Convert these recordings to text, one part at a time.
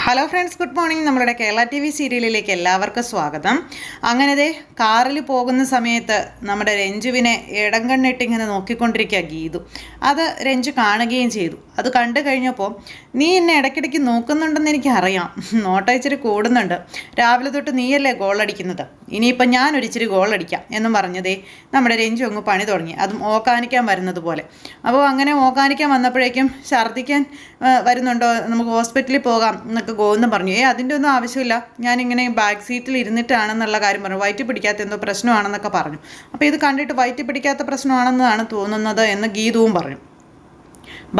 Hello friends, good morning. നമ്മളുടെ Kerala T V സീരിയലിലേക്ക് എല്ലാവർക്കും സ്വാഗതം. അങ്ങനെ കാറിൽ പോകുന്ന സമയത്ത് നമ്മുടെ രഞ്ജുവിനെ ഇടം കണ്ണിട്ടിങ്ങനെ നോക്കിക്കൊണ്ടിരിക്കുക ഗീതു. അത് രഞ്ജു കാണുകയും ചെയ്തു. അത് കണ്ടു കഴിഞ്ഞപ്പോൾ, നീ എന്നെ ഇടയ്ക്കിടയ്ക്ക് നോക്കുന്നുണ്ടെന്ന് എനിക്കറിയാം, നോട്ട ഇച്ചിരി കൂടുന്നുണ്ട്, രാവിലെ തൊട്ട് നീയല്ലേ ഗോളടിക്കുന്നത്, ഇനിയിപ്പം ഞാനൊരിച്ചിരി ഗോളടിക്കാം എന്നും പറഞ്ഞതേ നമ്മുടെ രഞ്ജു അങ്ങ് പണി തുടങ്ങി. അതും ഓക്കാനിക്കാൻ വരുന്നത് പോലെ. അപ്പോൾ അങ്ങനെ ഓക്കാനിക്കാൻ വന്നപ്പോഴേക്കും ഛർദ്ദിക്കാൻ വരുന്നുണ്ടോ, നമുക്ക് ഹോസ്പിറ്റലിൽ പോകാം എന്നൊക്കെ ഗോവിന്ദൻ പറഞ്ഞു. അതിൻ്റെ ഒന്നും ആവശ്യമില്ല, ഞാനിങ്ങനെ ബാക്ക് സീറ്റിൽ ഇരുന്നിട്ടാണെന്നുള്ള കാര്യം പറഞ്ഞു. വയറ്റി പിടിക്കാത്ത എന്തോ പ്രശ്നമാണെന്നൊക്കെ പറഞ്ഞു. അപ്പോൾ ഇത് കണ്ടിട്ട് വയറ്റി പിടിക്കാത്ത പ്രശ്നമാണെന്നാണ് തോന്നുന്നത് എന്ന് ഗീതുവും പറഞ്ഞു.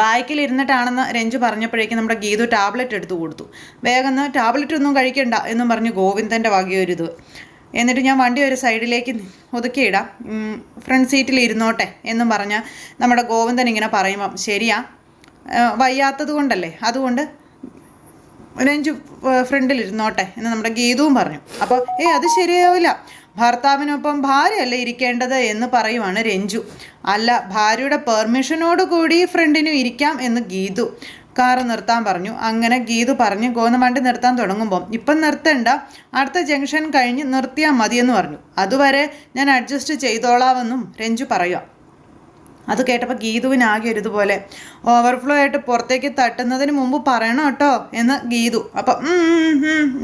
ബാക്കിൽ ഇരുന്നിട്ടാണെന്ന് രഞ്ജു പറഞ്ഞപ്പോഴേക്കും നമ്മുടെ ഗീതു ടാബ്ലറ്റ് എടുത്തു കൊടുത്തു. വേഗം ടാബ്ലറ്റ് ഒന്നും കഴിക്കണ്ട എന്നും പറഞ്ഞു ഗോവിന്ദൻ്റെ വകയൊരിത്. എന്നിട്ട് ഞാൻ വണ്ടി ഒരു സൈഡിലേക്ക് ഒതുക്കിയിടാം, ഫ്രണ്ട് സീറ്റിൽ ഇരുന്നോട്ടെ എന്നും പറഞ്ഞാൽ നമ്മുടെ ഗോവിന്ദൻ ഇങ്ങനെ പറയുമ്പം, ശരിയാ വയ്യാത്തത് കൊണ്ടല്ലേ, അതുകൊണ്ട് രഞ്ജു ഫ്രണ്ടിലിരുന്നോട്ടെ എന്ന് നമ്മുടെ ഗീതുവും പറഞ്ഞു. അപ്പോൾ അത് ശരിയാവില്ല, ഭർത്താവിനൊപ്പം ഭാര്യയല്ലേ ഇരിക്കേണ്ടത് എന്ന് പറയുവാണ് രഞ്ജു. അല്ല, ഭാര്യയുടെ പെർമിഷനോടുകൂടി ഫ്രണ്ടിനും ഇരിക്കാം എന്ന് ഗീതു. കാറ് നിർത്താൻ പറഞ്ഞു. അങ്ങനെ ഗീതു പറഞ്ഞ് ഗോവിന്ദൻ വണ്ടി നിർത്താൻ തുടങ്ങുമ്പോൾ, ഇപ്പം നിർത്തണ്ട, അടുത്ത ജംഗ്ഷൻ കഴിഞ്ഞ് നിർത്തിയാൽ മതിയെന്ന് പറഞ്ഞു. അതുവരെ ഞാൻ അഡ്ജസ്റ്റ് ചെയ്തോളാമെന്നും രഞ്ജു പറയുക. അത് കേട്ടപ്പോൾ ഗീതുവിനാകെ ഒരിതുപോലെ, ഓവർഫ്ലോ ആയിട്ട് പുറത്തേക്ക് തട്ടുന്നതിന് മുമ്പ് പറയണം കേട്ടോ എന്ന് ഗീതു. അപ്പം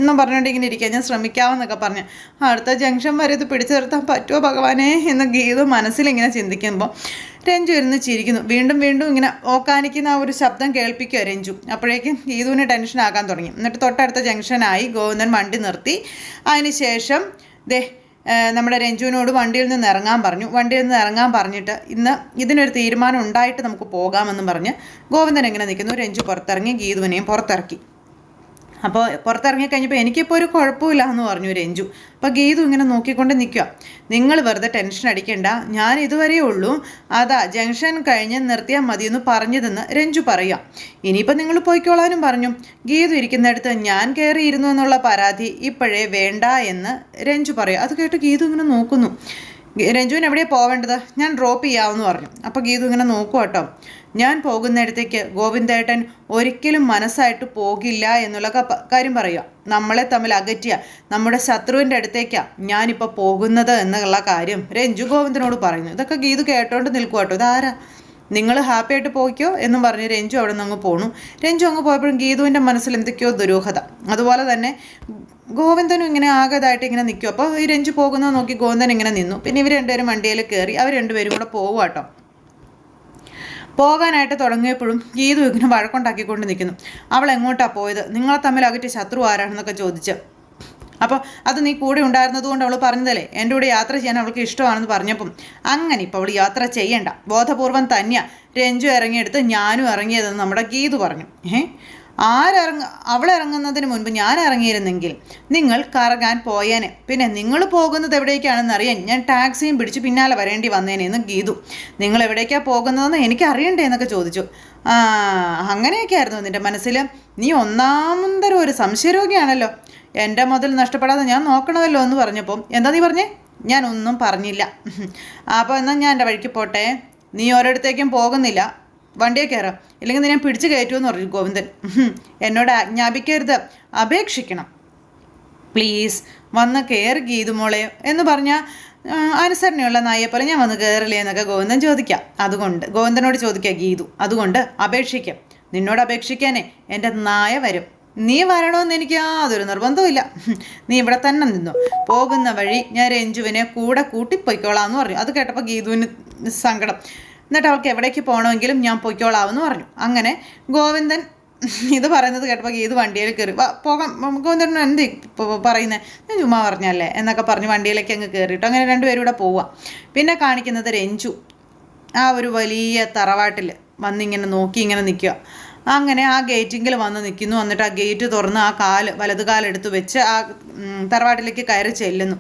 എന്നും പറഞ്ഞുകൊണ്ട് ഇങ്ങനെ ഇരിക്കുക, ഞാൻ ശ്രമിക്കാമെന്നൊക്കെ പറഞ്ഞ്. അടുത്ത ജംഗ്ഷൻ വരെ ഇത് പിടിച്ചു നിർത്താൻ പറ്റുമോ ഭഗവാനെ എന്ന് ഗീതു മനസ്സിലിങ്ങനെ ചിന്തിക്കുമ്പോൾ രഞ്ജു ഇരുന്ന് ചിരിക്കുന്നു. വീണ്ടും വീണ്ടും ഇങ്ങനെ ഓക്കാനിക്കുന്ന ആ ഒരു ശബ്ദം കേൾപ്പിക്കുക രഞ്ജു. അപ്പോഴേക്കും ഗീതുവിന് ടെൻഷൻ ആക്കാൻ തുടങ്ങി. എന്നിട്ട് തൊട്ടടുത്ത ജംഗ്ഷനായി ഗോവിന്ദൻ വണ്ടി നിർത്തി. അതിന് ശേഷം നമ്മുടെ രഞ്ജുവിനോട് വണ്ടിയിൽ നിന്ന് ഇറങ്ങാൻ പറഞ്ഞു. വണ്ടിയിൽ നിന്ന് ഇറങ്ങാൻ പറഞ്ഞിട്ട് ഇന്ന് ഇതിനൊരു തീരുമാനം ഉണ്ടായിട്ട് നമുക്ക് പോകാമെന്നും പറഞ്ഞ് ഗോവിന്ദൻ എങ്ങനെ നിൽക്കുന്നു. രഞ്ജു പുറത്തിറങ്ങി, ഗീതുവിനെയും പുറത്തിറക്കി. അപ്പോൾ പുറത്തിറങ്ങി കഴിഞ്ഞപ്പോൾ എനിക്കിപ്പോൾ ഒരു കുഴപ്പമില്ല എന്ന് പറഞ്ഞു രഞ്ജു. അപ്പോൾ ഗീതു ഇങ്ങനെ നോക്കിക്കൊണ്ട് നിൽക്കുക. നിങ്ങൾ വെറുതെ ടെൻഷൻ അടിക്കേണ്ട, ഞാൻ ഇതുവരെയേ ഉള്ളൂ, അതാ ജംഗ്ഷൻ കഴിഞ്ഞ് നിർത്തിയാൽ മതിയെന്ന് പറഞ്ഞതെന്ന് രഞ്ജു പറയാം. ഇനിയിപ്പോൾ നിങ്ങൾ പോയിക്കോളാനും പറഞ്ഞു. ഗീതു ഇരിക്കുന്നിടത്ത് ഞാൻ കയറിയിരുന്നു എന്നുള്ള പരാതി ഇപ്പോഴേ വേണ്ട എന്ന് രഞ്ജു പറയാം. അത് കേട്ട് ഗീതു ഇങ്ങനെ നോക്കുന്നു. രഞ്ജുവിന് എവിടെയാണ് പോവേണ്ടത്, ഞാൻ ഡ്രോപ്പ് ചെയ്യാമെന്ന് പറഞ്ഞു. അപ്പോൾ ഗീതു ഇങ്ങനെ നോക്കുക കേട്ടോ. ഞാൻ പോകുന്നിടത്തേക്ക് ഗോവിന്ദേട്ടൻ ഒരിക്കലും മനസ്സായിട്ട് പോകില്ല എന്നുള്ള കാര്യം പറയുക. നമ്മളെ തമ്മിൽ അകറ്റിയ നമ്മുടെ ശത്രുവിൻ്റെ അടുത്തേക്കാണ് ഞാനിപ്പോൾ പോകുന്നത് എന്നുള്ള കാര്യം രഞ്ജു ഗോവിന്ദനോട് പറയുന്നു. ഇതൊക്കെ ഗീതു കേട്ടോണ്ട് നിൽക്കുക കേട്ടോ. ഇതാരാ, നിങ്ങൾ ഹാപ്പി ആയിട്ട് പോയിക്കോ എന്നും പറഞ്ഞ് രഞ്ജു അവിടെ നിന്ന് അങ്ങ് പോണു. രഞ്ജു അങ്ങ് പോയപ്പോഴും ഗീതുവിൻ്റെ മനസ്സിൽ എന്തൊക്കെയോ ദുരൂഹത. അതുപോലെ തന്നെ ഗോവിന്ദനും ഇങ്ങനെ ആകതായിട്ട് ഇങ്ങനെ നിൽക്കും. അപ്പോൾ ഈ രഞ്ജു പോകുന്നത് നോക്കി ഗോവിന്ദൻ ഇങ്ങനെ നിന്നു. പിന്നെ ഇവർ രണ്ടുപേരും വണ്ടിയിൽ കയറി. അവർ രണ്ടുപേരും കൂടെ പോവുക കേട്ടോ. പോകാനായിട്ട് തുടങ്ങിയപ്പോഴും ഗീതു ഇങ്ങനെ വഴക്കുണ്ടാക്കിക്കൊണ്ട് നിൽക്കുന്നു. അവൾ എങ്ങോട്ടാണ് പോയത്, നിങ്ങളെ തമ്മിൽ അകറ്റിയ ശത്രു ആരാണെന്നൊക്കെ ചോദിച്ച്. അപ്പോൾ അത് നീ കൂടെ ഉണ്ടായിരുന്നത് കൊണ്ട് അവൾ പറഞ്ഞതല്ലേ, എൻ്റെ കൂടെ യാത്ര ചെയ്യാൻ അവൾക്ക് ഇഷ്ടമാണെന്ന് പറഞ്ഞപ്പം, അങ്ങനെ ഇപ്പോൾ അവൾ യാത്ര ചെയ്യണ്ട, ബോധപൂർവം തന്നെയാണ് രഞ്ജു ഇറങ്ങിയെടുത്ത് ഞാനും ഇറങ്ങിയതെന്ന് നമ്മുടെ ഗീതു പറഞ്ഞു. അവളിറങ്ങുന്നതിന് മുൻപ് ഞാൻ ഇറങ്ങിയിരുന്നെങ്കിൽ നിങ്ങൾ കറങ്ങാൻ പോയേനെ, പിന്നെ നിങ്ങൾ പോകുന്നത് എവിടേക്കാണെന്ന് അറിയാൻ ഞാൻ ടാക്സിയും പിടിച്ച് പിന്നാലെ വരേണ്ടി വന്നേനെ എന്ന് ഗീതു. നിങ്ങൾ എവിടേക്കാണ് പോകുന്നതെന്ന് എനിക്ക് അറിയണ്ടേ എന്നൊക്കെ ചോദിച്ചു. അങ്ങനെയൊക്കെ ആയിരുന്നു നിൻ്റെ മനസ്സിൽ, നീ ഒന്നാമതരം ഒരു സംശയരോഗിയാണല്ലോ, എൻ്റെ മുതൽ നഷ്ടപ്പെടാതെ ഞാൻ നോക്കണമല്ലോ എന്ന് പറഞ്ഞപ്പോൾ, എന്താ നീ പറഞ്ഞേ, ഞാൻ ഒന്നും പറഞ്ഞില്ല. അപ്പോൾ എന്നാൽ ഞാൻ എൻ്റെ വഴിക്ക് പോട്ടെ, നീ ഓരോരുത്തേക്കും പോകുന്നില്ല, വണ്ടിയെ കയറാം, ഇല്ലെങ്കിൽ ഞാൻ പിടിച്ച് കയറ്റുമെന്ന് പറഞ്ഞു ഗോവിന്ദൻ. എന്നോട് ആജ്ഞാപിക്കരുത്, അപേക്ഷിക്കണം, പ്ലീസ് വന്ന് കയറി ഗീതു മോളെ എന്ന് പറഞ്ഞാൽ അനുസരണയുള്ള നായയെപ്പോലെ ഞാൻ വന്ന് കയറില്ലേ എന്നൊക്കെ ഗോവിന്ദൻ ചോദിക്കാം. അതുകൊണ്ട് ഗോവിന്ദനോട് ചോദിക്കുക ഗീതു, അതുകൊണ്ട് അപേക്ഷിക്കാം, നിന്നോട് അപേക്ഷിക്കാനേ എൻ്റെ നായ വരും, നീ വരണമെന്ന് എനിക്ക് യാതൊരു നിർബന്ധവുമില്ല, നീ ഇവിടെ തന്നെ നിന്നു, പോകുന്ന വഴി ഞാൻ രഞ്ജുവിനെ കൂടെ കൂട്ടിപ്പോയിക്കോളാമെന്ന് പറഞ്ഞു. അത് കേട്ടപ്പോൾ ഗീതുവിന് സങ്കടം. എന്നിട്ട് അവൾക്ക് എവിടേക്ക് പോകണമെങ്കിലും ഞാൻ പൊയ്ക്കോളാമെന്ന് പറഞ്ഞു. അങ്ങനെ ഗോവിന്ദൻ ഇത് പറയുന്നത് കേട്ടപ്പോൾ ഗീതു വണ്ടിയിൽ കയറി. പോകാം, ഗോവിന്ദൻ എന്ത് പറയുന്നത്, ഞാൻ ചുമ്മാ പറഞ്ഞല്ലേ എന്നൊക്കെ പറഞ്ഞ് വണ്ടിയിലേക്ക് അങ്ങ് കയറിയിട്ടു. അങ്ങനെ രണ്ടുപേരും കൂടെ പോവാം. പിന്നെ കാണിക്കുന്നത് രഞ്ജു ആ ഒരു വലിയ തറവാട്ടിൽ വന്നിങ്ങനെ നോക്കി ഇങ്ങനെ നിൽക്കുക. അങ്ങനെ ആ ഗേറ്റിങ്കിൽ വന്ന് നിൽക്കുന്നു. എന്നിട്ട് ആ ഗേറ്റ് തുറന്ന് ആ വലത് കാലെടുത്ത് വെച്ച് ആ തറവാട്ടിലേക്ക് കയറി ചെല്ലുന്നു.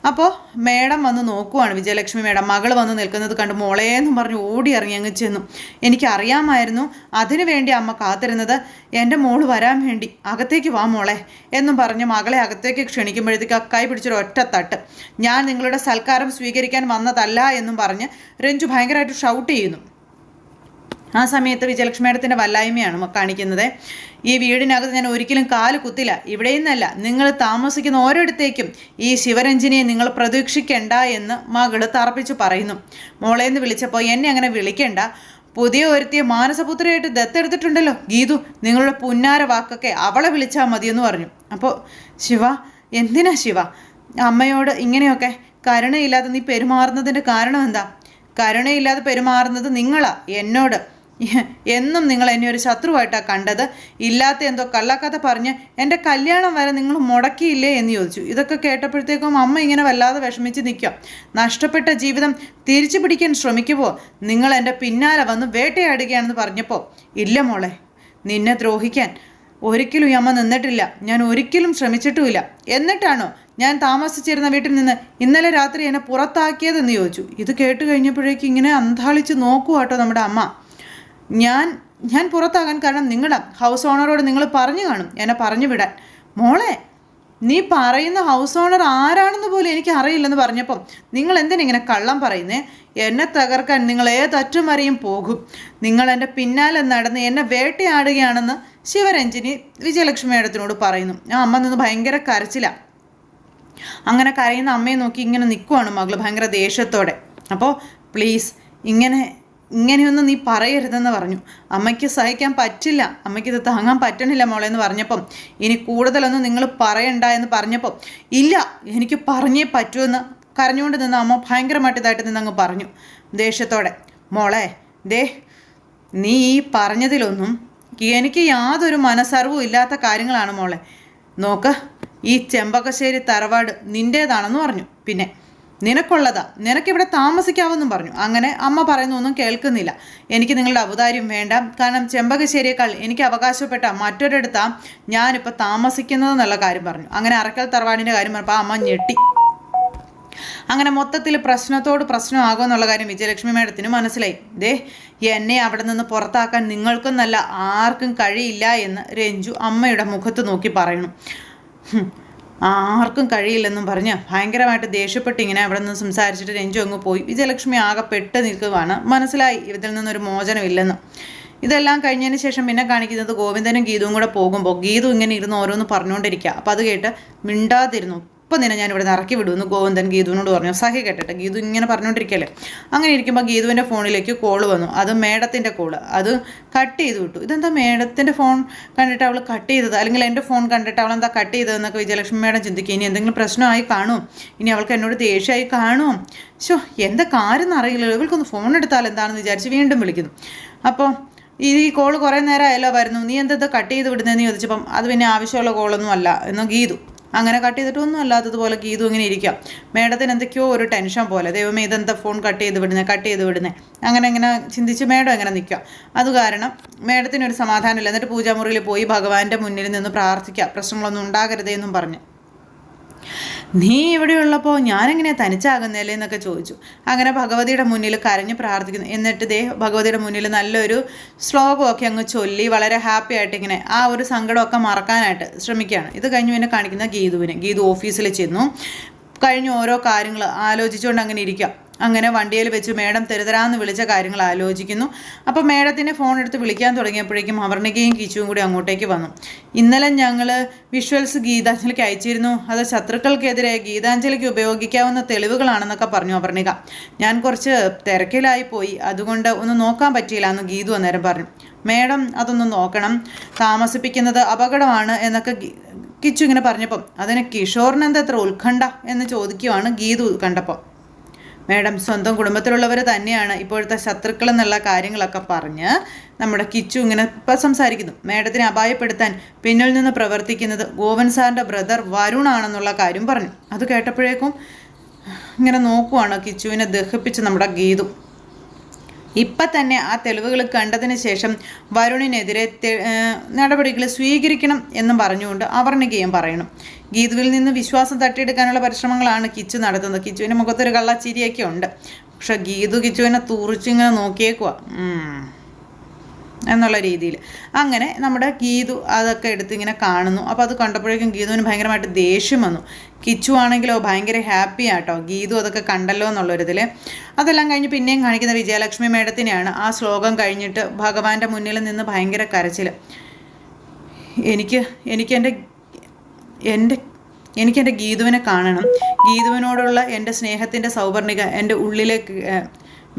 അപ്പോൾ മേഡം വന്ന് നോക്കുവാണ്, വിജയലക്ഷ്മി മേഡം. മകൾ വന്ന് നിൽക്കുന്നത് കണ്ട് മോളേന്നും പറഞ്ഞ് ഓടി ഇറങ്ങി അങ്ങ് ചെന്നു. എനിക്കറിയാമായിരുന്നു അതിനു വേണ്ടി അമ്മ കാത്തിരുന്നത്, എൻ്റെ മോള് വരാൻ വേണ്ടി, അകത്തേക്ക് വാ മോളെ എന്നും പറഞ്ഞ് മകളെ അകത്തേക്ക് ക്ഷണിക്കുമ്പോഴത്തേക്ക് ആ കൈ പിടിച്ചൊരു ഒറ്റ തട്ട്. ഞാൻ നിങ്ങളുടെ സൽക്കാരം സ്വീകരിക്കാൻ വന്നതല്ല എന്നും പറഞ്ഞ് രഞ്ജു ഭയങ്കരമായിട്ട് ഷൗട്ട് ചെയ്യുന്നു. ആ സമയത്ത് വിജയലക്ഷ്മി മേഡത്തിൻ്റെ വല്ലായ്മയാണ് കാണിക്കുന്നത്. ഈ വീടിനകത്ത് ഞാൻ ഒരിക്കലും കാല് കുത്തില്ല, ഇവിടെ നിന്നല്ല, നിങ്ങൾ താമസിക്കുന്ന ഓരോയിടത്തേക്കും ഈ ശിവരഞ്ജിനിയെ നിങ്ങൾ പ്രതീക്ഷിക്കേണ്ട എന്ന് മകള് തറപ്പിച്ച് പറയുന്നു. മോളേന്ന് വിളിച്ചപ്പോൾ എന്നെ അങ്ങനെ വിളിക്കണ്ട, പുതിയ ഒരുത്തിയെ മാനസപുത്രിയായിട്ട് ദത്തെടുത്തിട്ടുണ്ടല്ലോ ഗീതു, നിങ്ങളുടെ പുന്നാര വാക്കൊക്കെ അവളെ വിളിച്ചാൽ മതിയെന്ന് പറഞ്ഞു. അപ്പോൾ ശിവ, എന്തിനാ ശിവ അമ്മയോട് ഇങ്ങനെയൊക്കെ കരുണയില്ലാതെ നീ പെരുമാറുന്നതിൻ്റെ കാരണം എന്താ? കരുണയില്ലാതെ പെരുമാറുന്നത് നിങ്ങളാ എന്നോട്. എന്നും നിങ്ങൾ എന്നെ ഒരു ശത്രുവായിട്ടാണ് കണ്ടത്. ഇല്ലാത്ത എന്തോ കള്ളക്കഥ പറഞ്ഞ് എൻ്റെ കല്യാണം വരെ നിങ്ങൾ മുടക്കിയില്ലേ എന്ന് ചോദിച്ചു. ഇതൊക്കെ കേട്ടപ്പോഴത്തേക്കും അമ്മ ഇങ്ങനെ വല്ലാതെ വിഷമിച്ച് നിൽക്കുക. നഷ്ടപ്പെട്ട ജീവിതം തിരിച്ചു പിടിക്കാൻ ശ്രമിക്കുമ്പോൾ നിങ്ങൾ എൻ്റെ പിന്നാലെ വന്ന് വേട്ടയാടുകയാണെന്ന് പറഞ്ഞപ്പോൾ, ഇല്ല മോളെ, നിന്നെ ദ്രോഹിക്കാൻ ഒരിക്കലും ഈ അമ്മ നിന്നിട്ടില്ല, ഞാൻ ഒരിക്കലും ശ്രമിച്ചിട്ടുമില്ല. എന്നിട്ടാണോ ഞാൻ താമസിച്ചിരുന്ന വീട്ടിൽ നിന്ന് ഇന്നലെ രാത്രി എന്നെ പുറത്താക്കിയതെന്ന് ചോദിച്ചു. ഇത് കേട്ട് കഴിഞ്ഞപ്പോഴേക്കും ഇങ്ങനെ അന്താളിച്ച് നോക്കുവാട്ടോ നമ്മുടെ അമ്മ. ഞാൻ പുറത്താകാൻ കാരണം നിങ്ങളുടെ ഹൗസ് ഓണറോട് നിങ്ങൾ പറഞ്ഞു കാണും എന്നെ പറഞ്ഞു വിടാൻ. മോളെ, നീ പറയുന്ന ഹൗസ് ഓണർ ആരാണെന്ന് പോലും എനിക്ക് അറിയില്ലെന്ന് പറഞ്ഞപ്പം നിങ്ങൾ എന്തിനിങ്ങനെ കള്ളം പറയുന്നേ? എന്നെ തകർക്കാൻ നിങ്ങൾ ഏതറ്റം വരെയും പോകും. നിങ്ങൾ എൻ്റെ പിന്നാലെ നടന്ന് എന്നെ വേട്ടയാടുകയാണെന്ന് ശിവരഞ്ജിനി വിജയലക്ഷ്മി മേഡത്തിനോട് പറയുന്നു. ആ അമ്മ നിന്ന് ഭയങ്കര കരച്ചിലാണ്. അങ്ങനെ കരയുന്ന അമ്മയെ നോക്കി ഇങ്ങനെ നിൽക്കുവാണ് മകൾ ഭയങ്കര ദേഷ്യത്തോടെ. അപ്പോൾ പ്ലീസ് ഇങ്ങനെയൊന്നും നീ പറയരുതെന്ന് പറഞ്ഞു. അമ്മയ്ക്ക് സഹിക്കാൻ പറ്റില്ല, അമ്മയ്ക്കിത് താങ്ങാൻ പറ്റണില്ല മോളെ എന്ന് പറഞ്ഞപ്പം, ഇനി കൂടുതലൊന്നും നിങ്ങൾ പറയണ്ട എന്ന് പറഞ്ഞപ്പോൾ, ഇല്ല എനിക്ക് പറഞ്ഞേ പറ്റുമെന്ന് കരഞ്ഞുകൊണ്ട് നിന്ന് അമ്മ ഭയങ്കരമായിട്ട് ഇതായിട്ട് നിന്നങ്ങ് പറഞ്ഞു ദേഷ്യത്തോടെ. മോളെ നീ ഈ പറഞ്ഞതിലൊന്നും എനിക്ക് യാതൊരു മനസ്സറിവും ഇല്ലാത്ത കാര്യങ്ങളാണ് മോളെ. നോക്ക്, ഈ ചെമ്പകശ്ശേരി തറവാട് നിൻ്റേതാണെന്ന് പറഞ്ഞു, പിന്നെ നിനക്കുള്ളതാ, നിനക്കിവിടെ താമസിക്കാമെന്നും പറഞ്ഞു. അങ്ങനെ അമ്മ പറയുന്നൊന്നും കേൾക്കുന്നില്ല. എനിക്ക് നിങ്ങളുടെ ഔദാര്യം വേണ്ട, കാരണം ചെമ്പകശ്ശേരിയേക്കാൾ എനിക്ക് അവകാശപ്പെട്ട മറ്റൊരിടത്താ ഞാനിപ്പോൾ താമസിക്കുന്നതെന്നുള്ള കാര്യം പറഞ്ഞു. അങ്ങനെ അറക്കൽ തറവാടിൻ്റെ കാര്യം പറഞ്ഞപ്പോൾ അമ്മ ഞെട്ടി. അങ്ങനെ മൊത്തത്തിൽ പ്രശ്നത്തോട് പ്രശ്നമാകുമെന്നുള്ള കാര്യം വിജയലക്ഷ്മി മേഡത്തിന് മനസ്സിലായി. എന്നെ അവിടെ നിന്ന് പുറത്താക്കാൻ നിങ്ങൾക്കും നല്ല ആർക്കും കഴിയില്ല എന്ന് രഞ്ജു അമ്മയുടെ മുഖത്ത് നോക്കി പറയണം. ആർക്കും കഴിയില്ലെന്നും പറഞ്ഞ് ഭയങ്കരമായിട്ട് ദേഷ്യപ്പെട്ട് ഇങ്ങനെ അവിടെ നിന്ന് സംസാരിച്ചിട്ട് രഞ്ജു അങ്ങ് പോയി. വിജയലക്ഷ്മി ആകെ പെട്ട് നിൽക്കുവാണ്. മനസ്സിലായി ഇതിൽ നിന്നൊരു മോചനമില്ലെന്ന്. ഇതെല്ലാം കഴിഞ്ഞതിന് ശേഷം പിന്നെ കാണിക്കുന്നത് ഗോവിന്ദനും ഗീതുവും കൂടെ പോകുമ്പോൾ ഗീതു ഇങ്ങനെ ഇരുന്ന് ഓരോന്ന് പറഞ്ഞുകൊണ്ടിരിക്കുക. അപ്പോൾ അത് കേട്ട് മിണ്ടാതിരുന്നു. ഇപ്പം തന്നെ ഞാൻ ഇവിടെ നിന്ന് ഇറക്കി വിടുമെന്ന് ഗോവിന്ദൻ ഗീതുവിനോട് പറഞ്ഞു. സഹി കേട്ടിട്ട് ഗീതു ഇങ്ങനെ പറഞ്ഞുകൊണ്ടിരിക്കല്ലേ. അങ്ങനെ ഇരിക്കുമ്പോൾ ഗീതുവിൻ്റെ ഫോണിലേക്ക് കോള് വന്നു. അത് മേഡത്തിൻ്റെ കോള്. അത് കട്ട് ചെയ്ത് വിട്ടു. ഇതെന്താ മേഡത്തിൻ്റെ ഫോൺ കണ്ടിട്ട് അവൾ കട്ട് ചെയ്തത്, അല്ലെങ്കിൽ എൻ്റെ ഫോൺ കണ്ടിട്ട് അവൾ എന്താ കട്ട് ചെയ്തതെന്നൊക്കെ വിജയലക്ഷ്മി മേഡം ചിന്തിക്കുക. ഇനി എന്തെങ്കിലും പ്രശ്നമായി കാണുമോ, ഇനി അവൾക്ക് എന്നോട് ദേഷ്യമായി കാണുമോ, എന്താ കാര്യം അറിയില്ലല്ലോ, ഇവൾക്കൊന്ന് ഫോൺ എടുത്താൽ എന്താണെന്ന് വിചാരിച്ച് വീണ്ടും വിളിക്കുന്നു. അപ്പോൾ ഈ കോള് കുറേ നേരമായല്ലോ വരുന്നു, നീ എന്താ കട്ട് ചെയ്ത് വിടുന്നതെന്ന് ചോദിച്ചപ്പം അത് പിന്നെ ആവശ്യമുള്ള കോളൊന്നും അല്ല എന്ന് ഗീതു. അങ്ങനെ കട്ട് ചെയ്തിട്ടൊന്നും അല്ലാത്തതുപോലെ ഗീതു ഇങ്ങനെ ഇരിക്കാം. മേഡത്തിന് എന്തൊക്കെയോ ഒരു ടെൻഷൻ പോലെ, ദൈവമേ ഇതെന്താ ഫോൺ കട്ട് ചെയ്ത് വിടുന്നത് അങ്ങനെ ഇങ്ങനെ ചിന്തിച്ച് മേഡം ഇങ്ങനെ നിൽക്കുക. അത് കാരണം മേഡത്തിനൊരു സമാധാനമില്ല. എന്നിട്ട് പൂജാമുറിയിൽ പോയി ഭഗവാന്റെ മുന്നിൽ നിന്ന് പ്രാർത്ഥിക്കുക, പ്രശ്നങ്ങളൊന്നും ഉണ്ടാകരുതേ എന്നും പറഞ്ഞ്. നീ ഇവിടെയുള്ളപ്പോൾ ഞാനെങ്ങനെ തനിച്ചാകുന്നല്ലേ എന്നൊക്കെ ചോദിച്ചു. അങ്ങനെ ഭഗവതിയുടെ മുന്നിൽ കരഞ്ഞ് പ്രാർത്ഥിക്കുന്നു. എന്നിട്ട് ഭഗവതിയുടെ മുന്നിൽ നല്ലൊരു ശ്ലോകമൊക്കെ അങ്ങ് ചൊല്ലി വളരെ ഹാപ്പി ആയിട്ട് ഇങ്ങനെ ആ ഒരു സങ്കടമൊക്കെ മറക്കാനായിട്ട് ശ്രമിക്കുകയാണ്. ഇത് കഴിഞ്ഞ് പിന്നെ കാണിക്കുന്ന ഗീതു ഓഫീസിൽ ചെന്നു. കഴിഞ്ഞ് ഓരോ കാര്യങ്ങൾ ആലോചിച്ചുകൊണ്ട് അങ്ങനെ ഇരിക്കുക. അങ്ങനെ വണ്ടിയിൽ വെച്ച് മേഡം തെരുതരാന്ന് വിളിച്ച കാര്യങ്ങൾ ആലോചിക്കുന്നു. അപ്പോൾ മേഡത്തിനെ ഫോൺ എടുത്ത് വിളിക്കാൻ തുടങ്ങിയപ്പോഴേക്കും അവർണികയും കിച്ചുവും കൂടി അങ്ങോട്ടേക്ക് വന്നു. ഇന്നലെ ഞങ്ങൾ വിഷ്വൽസ് ഗീതാഞ്ജലിക്ക് അയച്ചിരുന്നു, അത് ശത്രുക്കൾക്കെതിരെ ഗീതാഞ്ജലിക്ക് ഉപയോഗിക്കാവുന്ന തെളിവുകളാണെന്നൊക്കെ പറഞ്ഞു അവർണിക. ഞാൻ കുറച്ച് തിരക്കിലായിപ്പോയി, അതുകൊണ്ട് ഒന്ന് നോക്കാൻ പറ്റിയില്ല എന്ന് ഗീതു അന്നേരം പറഞ്ഞു. മേഡം അതൊന്ന് നോക്കണം, താമസിപ്പിക്കുന്നത് അപകടമാണ് എന്നൊക്കെ കിച്ചു ഇങ്ങനെ പറഞ്ഞപ്പം അതിന് കിഷോറിനെന്താ എത്ര ഉത്കണ്ഠ എന്ന് ചോദിക്കുവാണ് ഗീതു കണ്ടപ്പോൾ. മേഡം സ്വന്തം കുടുംബത്തിലുള്ളവർ തന്നെയാണ് ഇപ്പോഴത്തെ ശത്രുക്കൾ എന്നുള്ള കാര്യങ്ങളൊക്കെ പറഞ്ഞ് നമ്മുടെ കിച്ചു ഇങ്ങനെ ഇപ്പം സംസാരിക്കുന്നു. മേഡത്തിനെ അപായപ്പെടുത്താൻ പിന്നിൽ നിന്ന് പ്രവർത്തിക്കുന്നത് ഗോവൻ സാറിൻ്റെ ബ്രദർ വരുണാണെന്നുള്ള കാര്യം പറഞ്ഞു. അത് കേട്ടപ്പോഴേക്കും ഇങ്ങനെ നോക്കുവാണ് കിച്ചുവിനെ ദഹിപ്പിച്ച് നമ്മുടെ ഗീതു. ഇപ്പം തന്നെ ആ തെളിവുകൾ കണ്ടതിന് ശേഷം വരുണിനെതിരെ നടപടികൾ സ്വീകരിക്കണം എന്നും പറഞ്ഞുകൊണ്ട് അവർണികയും പറയണം. ഗീതുവിൽ നിന്ന് വിശ്വാസം തട്ടിയെടുക്കാനുള്ള പരിശ്രമങ്ങളാണ് കിച്ചു നടത്തുന്നത്. കിച്ചുവിൻ്റെ മുഖത്തൊരു കള്ളച്ചിരിയൊക്കെ ഉണ്ട്. പക്ഷെ ഗീതു കിച്ചുവിനെ തുറിച്ചിങ്ങനെ നോക്കിയേക്കുക. എന്നുള്ള രീതിയിൽ. അങ്ങനെ നമ്മുടെ ഗീതു അതൊക്കെ എടുത്ത് ഇങ്ങനെ കാണുന്നു. അപ്പോൾ അത് കണ്ടപ്പോഴേക്കും ഗീതുവിന് ഭയങ്കരമായിട്ട് ദേഷ്യം വന്നു. കിച്ചു ആണെങ്കിലോ ഭയങ്കര ഹാപ്പി ആട്ടോ, ഗീതു അതൊക്കെ കണ്ടല്ലോ എന്നുള്ളൊരിതിൽ. അതെല്ലാം കഴിഞ്ഞ് പിന്നെയും കാണിക്കുന്ന വിജയലക്ഷ്മി മേഡത്തിനെയാണ്. ആ ശ്ലോകം കഴിഞ്ഞിട്ട് ഭഗവാന്റെ മുന്നിൽ നിന്ന് ഭയങ്കര കരച്ചിൽ. എനിക്കെൻ്റെ ഗീതുവിനെ കാണണം. ഗീതുവിനോടുള്ള എൻ്റെ സ്നേഹത്തിൻ്റെ സൗവർണിക എൻ്റെ ഉള്ളിലേക്ക്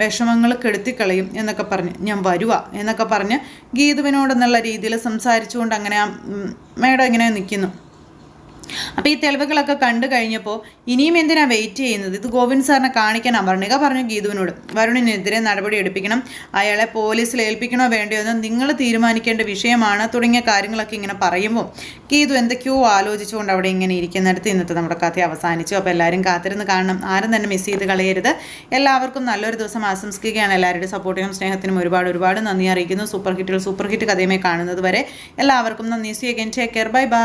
വിഷമങ്ങൾ കെടുത്തിക്കളയും എന്നൊക്കെ പറഞ്ഞ് ഞാൻ വരുക എന്നൊക്കെ പറഞ്ഞ് ഗീതുവിനോടെന്നുള്ള രീതിയിൽ സംസാരിച്ചുകൊണ്ട് അങ്ങനെ മേഡം ഇങ്ങനെ നിൽക്കുന്നു. അപ്പോൾ ഈ തെളിവുകളൊക്കെ കണ്ടു കഴിഞ്ഞപ്പോൾ ഇനിയും എന്തിനാ വെയിറ്റ് ചെയ്യുന്നത്, ഇത് ഗോവിന്ദ് സാറിനെ കാണിക്കാനാണ്. വർണിക പറഞ്ഞു ഗീതുവിനോട് വരുണിനെതിരെ നടപടി എടുപ്പിക്കണം, അയാളെ പോലീസിൽ ഏൽപ്പിക്കണോ വേണ്ടയോ എന്ന് നിങ്ങൾ തീരുമാനിക്കേണ്ട വിഷയമാണ് തുടങ്ങിയ കാര്യങ്ങളൊക്കെ ഇങ്ങനെ പറയുമ്പോൾ ഗീതു എന്തൊക്കെയോ ആലോചിച്ചുകൊണ്ട് അവിടെ ഇങ്ങനെ ഇരിക്കുന്നിടത്ത് ഇന്നത്തെ നമ്മുടെ കഥ അവസാനിച്ചു. അപ്പോൾ എല്ലാവരും കാത്തിരുന്ന് കാണണം, ആരും തന്നെ മിസ് ചെയ്ത് കളയരുത്. എല്ലാവർക്കും നല്ലൊരു ദിവസം ആശംസിക്കുകയാണ്. എല്ലാവരുടെയും സപ്പോർട്ടിനും സ്നേഹത്തിനും ഒരുപാട് നന്ദി അറിയിക്കുന്നു. സൂപ്പർ ഹിറ്റ് കഥയുമായി കാണുന്നത് വരെ എല്ലാവർക്കും നന്ദി. See again, take care, bye by.